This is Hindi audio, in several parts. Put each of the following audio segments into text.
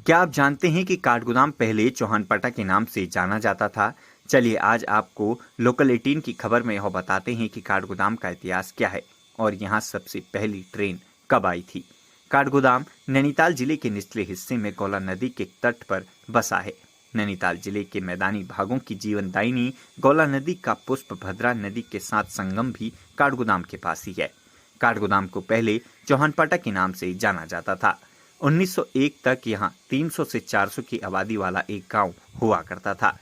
क्या आप जानते हैं कि काठगोदाम पहले चौहानपाटा के नाम से जाना जाता था? चलिए आज आपको लोकल 18 की खबर में यह बताते हैं कि काठगोदाम का इतिहास क्या है और यहाँ सबसे पहली ट्रेन कब आई थी। काठगोदाम नैनीताल जिले के निचले हिस्से में गौला नदी के तट पर बसा है। नैनीताल जिले के मैदानी भागों की जीवनदायिनी गौला नदी का पुष्प भद्रा नदी के साथ संगम भी काठगोदाम के पास ही है। काठगोदाम को पहले चौहानपाटा के नाम से जाना जाता था। 1901 तक यहाँ 300 से 400 की आबादी वाला एक गांव हुआ करता था।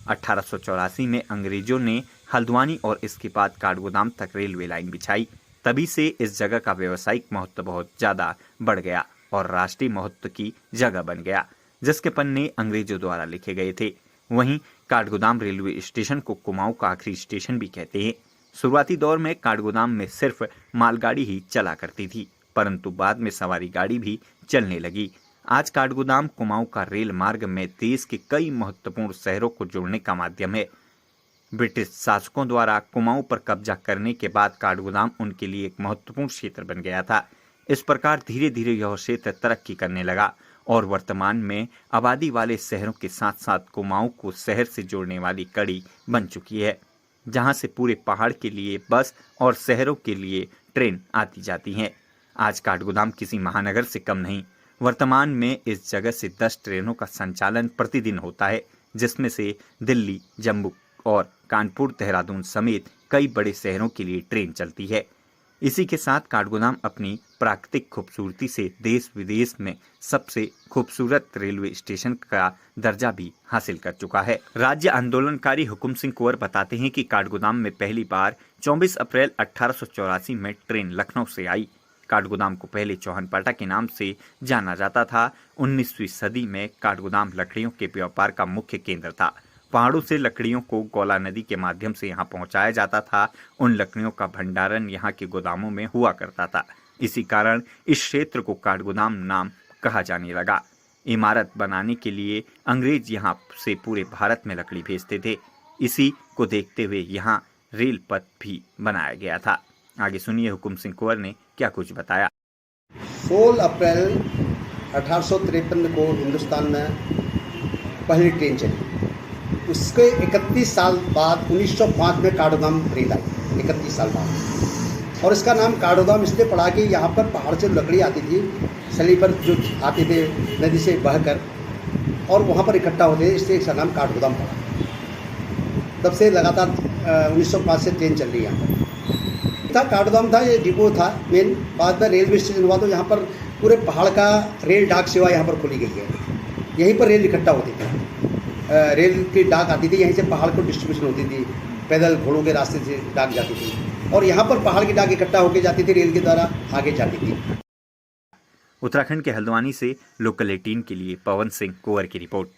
1884 में अंग्रेजों ने हल्द्वानी और इसके बाद काठगोदाम तक रेलवे लाइन बिछाई। तभी से इस जगह का व्यावसायिक महत्व बहुत ज्यादा बढ़ गया और राष्ट्रीय महत्व की जगह बन गया, जिसके पन्ने अंग्रेजों द्वारा लिखे गए थे। वहीं काठगोदाम रेलवे स्टेशन को कुमाऊं का आखिरी स्टेशन भी कहते हैं। शुरुआती दौर में काठगोदाम में सिर्फ मालगाड़ी ही चला करती थी, परंतु बाद में सवारी गाड़ी भी चलने लगी। आज काठगोदाम कुमाऊं का रेल मार्ग में देश के कई महत्वपूर्ण शहरों को जोड़ने का माध्यम है। ब्रिटिश शासकों द्वारा कुमाऊं पर कब्जा करने के बाद काठगोदाम उनके लिए एक महत्वपूर्ण क्षेत्र बन गया था। इस प्रकार धीरे धीरे यह क्षेत्र तरक्की करने लगा और वर्तमान में आबादी वाले शहरों के साथ साथ कुमाऊं को शहर से जोड़ने वाली कड़ी बन चुकी है, जहां से पूरे पहाड़ के लिए बस और शहरों के लिए ट्रेन आती जाती हैं। आज काठगोदाम किसी महानगर से कम नहीं। वर्तमान में इस जगह से 10 ट्रेनों का संचालन प्रतिदिन होता है, जिसमें से दिल्ली, जम्मू और कानपुर, देहरादून समेत कई बड़े शहरों के लिए ट्रेन चलती है। इसी के साथ काठगोदाम अपनी प्राकृतिक खूबसूरती से देश विदेश में सबसे खूबसूरत रेलवे स्टेशन का दर्जा भी हासिल कर चुका है। राज्य आंदोलनकारी हुकुम सिंह कुंवर बताते हैं कि काठगोदाम में पहली बार 24 अप्रैल 1884 में ट्रेन लखनऊ से आई। काठगोदाम को पहले चौहानपाटा के नाम से जाना जाता था। 19वीं सदी में काठगोदाम लकड़ियों के व्यापार का मुख्य केंद्र था। पहाड़ों से लकड़ियों को गौला नदी के माध्यम से यहाँ पहुँचाया जाता था। उन लकड़ियों का भंडारण यहाँ के गोदामों में हुआ करता था। इसी कारण इस क्षेत्र को काठगोदाम नाम कहा जाने लगा। इमारत बनाने के लिए अंग्रेज यहाँ से पूरे भारत में लकड़ी भेजते थे। इसी को देखते हुए यहाँ रेल पथ भी बनाया गया था। आगे सुनिए हुकुम सिंह कुंवर ने क्या कुछ बताया। 16 अप्रैल 1853 को हिंदुस्तान में पहली ट्रेन चली। उसके 31 साल बाद 1905 में काठगोदाम रेल आई, 31 साल बाद। और इसका नाम काठगोदाम इसलिए पड़ा कि यहाँ पर पहाड़ से लकड़ी आती थी, स्लीपर जो आते थे नदी से बहकर, और वहाँ पर इकट्ठा होते थे, इसलिए इसका नाम काठगोदाम पड़ा। तब से लगातार 1905 से ट्रेन चल रही है। यहाँ था काठगोदाम था, ये डिपो था मेन। बाद में रेलवे स्टेशन हुआ तो यहाँ पर पूरे पहाड़ का रेल डाक सेवा यहाँ पर खोली गई है। यहीं पर रेल इकट्ठा होती थी, रेल की डाक आती थी, यहीं से पहाड़ को डिस्ट्रीब्यूशन होती थी, पैदल घोड़ों के रास्ते से डाक जाती थी और यहाँ पर पहाड़ की डाक इकट्ठा होकर जाती थी, रेल के द्वारा आगे जाती थी। उत्तराखंड के हल्द्वानी से लोकल 18 के लिए पवन सिंह कुंवर की रिपोर्ट।